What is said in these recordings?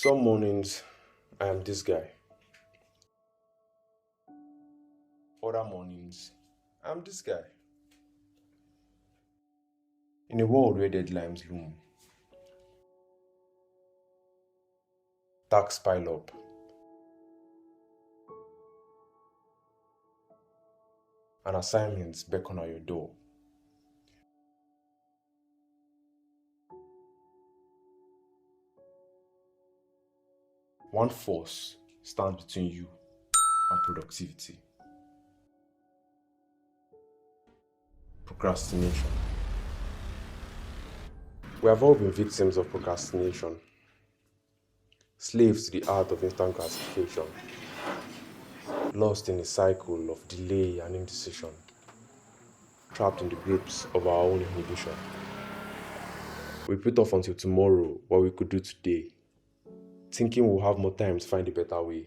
Some mornings I am this guy. Other mornings I am this guy. In a world where deadlines loom, tasks pile up, and assignments beckon at your door, one force stands between you and productivity: procrastination. We have all been victims of procrastination, slaves to the art of instant gratification, lost in a cycle of delay and indecision, trapped in the grips of our own inhibition. We put off until tomorrow what we could do today, thinking we'll have more time to find a better way.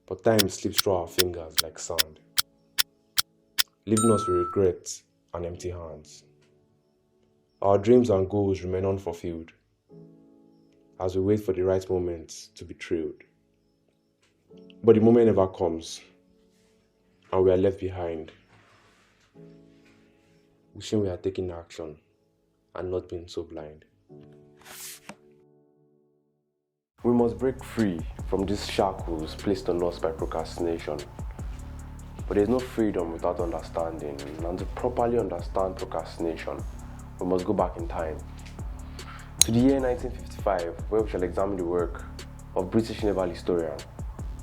But time slips through our fingers like sand, leaving us with regret and empty hands. Our dreams and goals remain unfulfilled as we wait for the right moment to be thrilled. But the moment never comes, and we are left behind, wishing we had taken action and not been so blind. We must break free from these shackles placed on us by procrastination. But there's no freedom without understanding, and to properly understand procrastination, we must go back in time to the year 1955, where we shall examine the work of British naval historian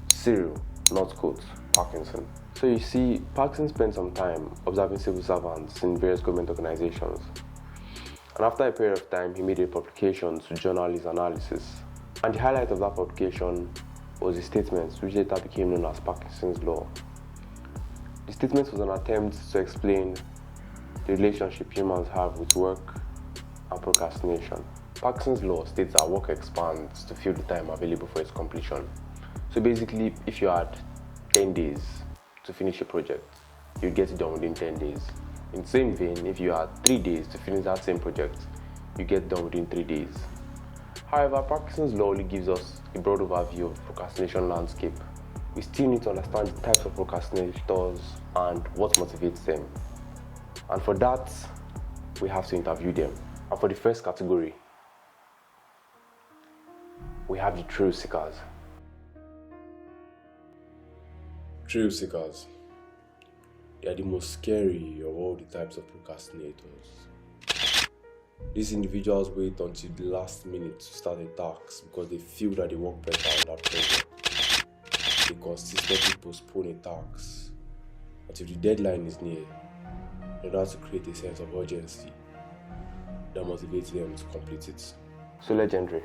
Cyril, not quote, Parkinson. So you see, Parkinson spent some time observing civil servants in various government organizations. And after a period of time, he made a publication to journal his analysis. And the highlight of that publication was a statement which later became known as Parkinson's Law. The statement was an attempt to explain the relationship humans have with work and procrastination. Parkinson's Law states that work expands to fill the time available for its completion. So basically, if you had 10 days to finish a project, you'd get it done within 10 days. In the same vein, if you had 3 days to finish that same project, you get done within 3 days. However, Parkinson's Law only gives us a broad overview of the procrastination landscape. We still need to understand the types of procrastinators and what motivates them. And for that, we have to interview them. And for the first category, we have the thrill seekers. Thrill seekers. They are the most scary of all the types of procrastinators. These individuals wait until the last minute to start a task because they feel that they work better under pressure. They consistently postpone a task until the deadline is near in order to create a sense of urgency that motivates them to complete it. So legendary,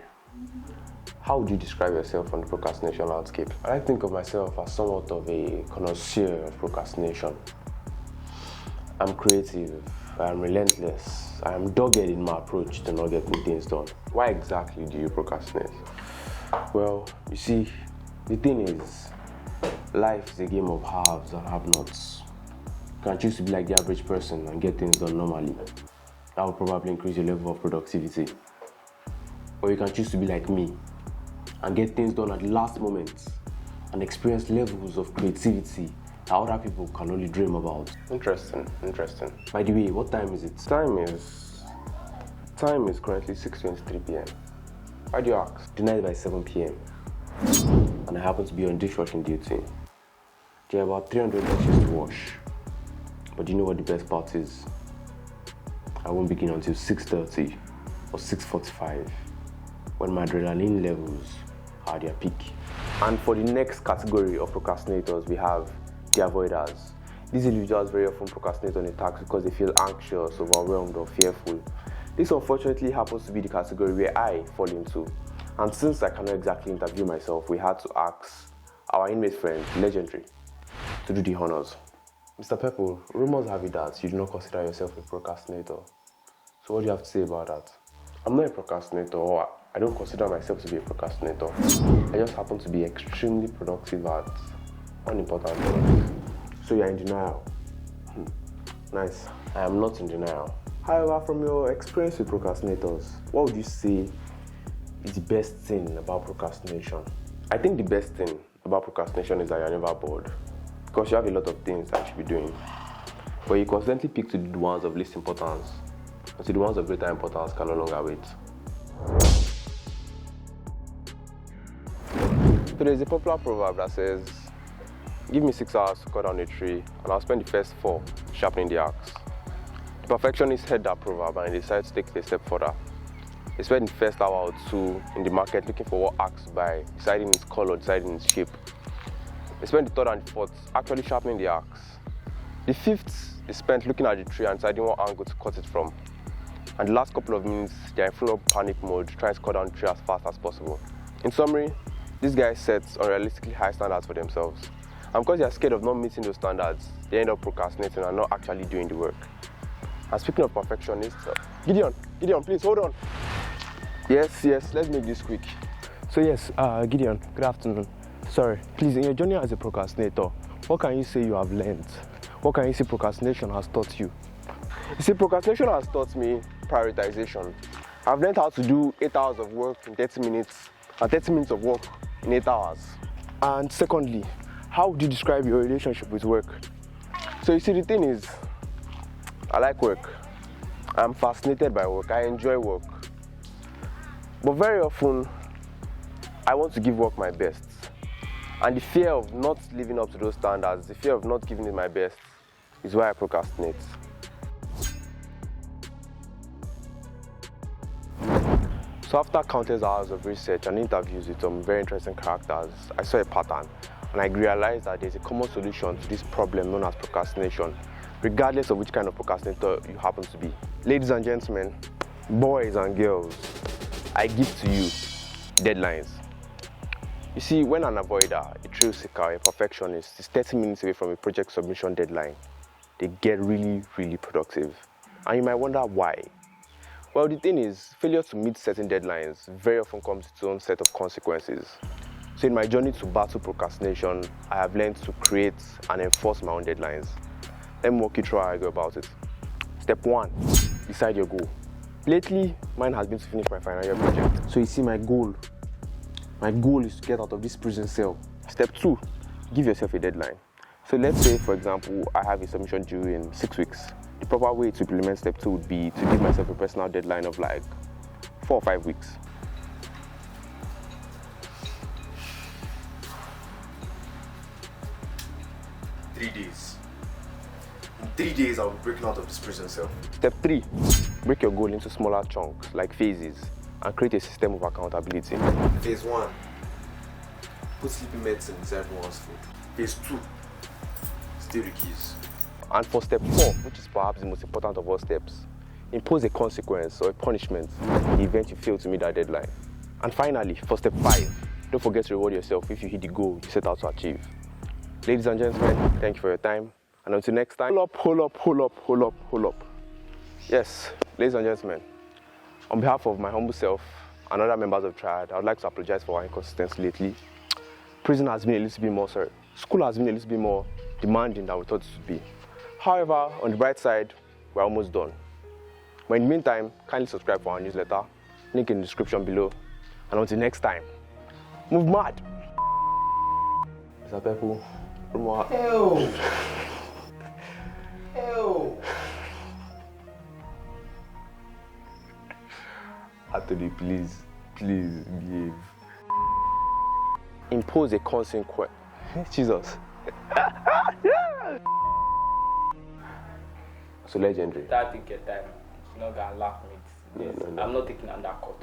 how would you describe yourself on the procrastination landscape? I think of myself as somewhat of a connoisseur of procrastination. I'm creative, I'm relentless, I'm dogged in my approach to not getting things done. Why exactly do you procrastinate? Well, you see, the thing is, life is a game of haves and have-nots. You can choose to be like the average person and get things done normally. That will probably increase your level of productivity. Or you can choose to be like me and get things done at the last moment and experience levels of creativity that other people can only dream about. Interesting. By the way, what time is it? Time is currently 6:23 p.m. Why do you ask? The night by 7 p.m. And I happen to be on dishwashing duty. There are about 300 dishes to wash. But do you know what the best part is? I won't begin until 6:30 or 6:45 when my adrenaline levels are at their peak. And for the next category of procrastinators, we have the avoiders. These individuals very often procrastinate on a task because they feel anxious, overwhelmed, or fearful. This unfortunately happens to be the category where I fall into. And since I cannot exactly interview myself, we had to ask our inmate friend, Legendary, to do the honors. Mr. Pepple, rumors have it that you do not consider yourself a procrastinator. So what do you have to say about that? I'm not a procrastinator, or I don't consider myself to be a procrastinator. I just happen to be extremely productive at unimportant things. So you're in denial? Nice. I am not in denial. However, from your experience with procrastinators, what would you say is the best thing about procrastination? I think the best thing about procrastination is that you're never bored, because you have a lot of things that you should be doing, but you constantly pick to the ones of least importance, until the ones of greater importance can no longer wait. So there's a popular proverb that says, give me 6 hours to cut down a tree and I'll spend the first 4 sharpening the axe. The perfectionists heard that proverb and decided to take it a step further. They spent the first hour or 2 in the market looking for what axe to buy, deciding its color, deciding its shape. They spent the 3rd and the 4th actually sharpening the axe. The 5th is spent looking at the tree and deciding what angle to cut it from. And the last couple of minutes, they are in full panic mode, trying to cut down the tree as fast as possible. In summary, these guys set unrealistically high standards for themselves. And because they are scared of not meeting those standards, they end up procrastinating and not actually doing the work. And speaking of perfectionists, Gideon, please hold on. Yes, let's make this quick. So yes, Gideon, good afternoon. Sorry, please, in your journey as a procrastinator, what can you say you have learned? What can you say procrastination has taught you? You see, procrastination has taught me prioritization. I've learned how to do 8 hours of work in 30 minutes and 30 minutes of work in 8 hours. And secondly, how would you describe your relationship with work? So you see, the thing is, I like work. I'm fascinated by work. I enjoy work. But very often, I want to give work my best. And the fear of not living up to those standards, the fear of not giving it my best, is why I procrastinate. So after countless hours of research and interviews with some very interesting characters, I saw a pattern and I realized that there's a common solution to this problem known as procrastination, regardless of which kind of procrastinator you happen to be. Ladies and gentlemen, boys and girls, I give to you deadlines. You see, when an avoider, a thrill seeker, a perfectionist is 30 minutes away from a project submission deadline, they get really, really productive. And you might wonder why. Well, the thing is, failure to meet certain deadlines very often comes with its own set of consequences. So in my journey to battle procrastination, I have learned to create and enforce my own deadlines. Let me walk you through how I go about it. Step 1, decide your goal. Lately, mine has been to finish my final year project. So you see, my goal is to get out of this prison cell. Step 2, give yourself a deadline. So let's say, for example, I have a submission due in 6 weeks. The proper way to implement step 2 would be to give myself a personal deadline of like 4 or 5 weeks. In 3 days, I'll be breaking out of this prison cell. Step 3, break your goal into smaller chunks, like phases, and create a system of accountability. Phase 1, put sleeping medicine inside everyone's food. Phase 2, steal the keys. And for step 4, which is perhaps the most important of all steps, impose a consequence or a punishment in the event you fail to meet that deadline. And finally, for step 5, don't forget to reward yourself if you hit the goal you set out to achieve. Ladies and gentlemen, thank you for your time. And until next time, hold up. Yes, ladies and gentlemen, on behalf of my humble self and other members of Triad, I would like to apologize for our inconsistency lately. Prison has been a little bit more, school has been a little bit more demanding than we thought it would be. However, on the bright side, we're almost done. But in the meantime, kindly subscribe for our newsletter, link in the description below. And until next time, move mad! Mr. Pepu, Ew. Anthony, please behave. Impose a consequence. Jesus. So legendary. That thing get time. You're not gonna laugh me. No. I'm not taking on that cut.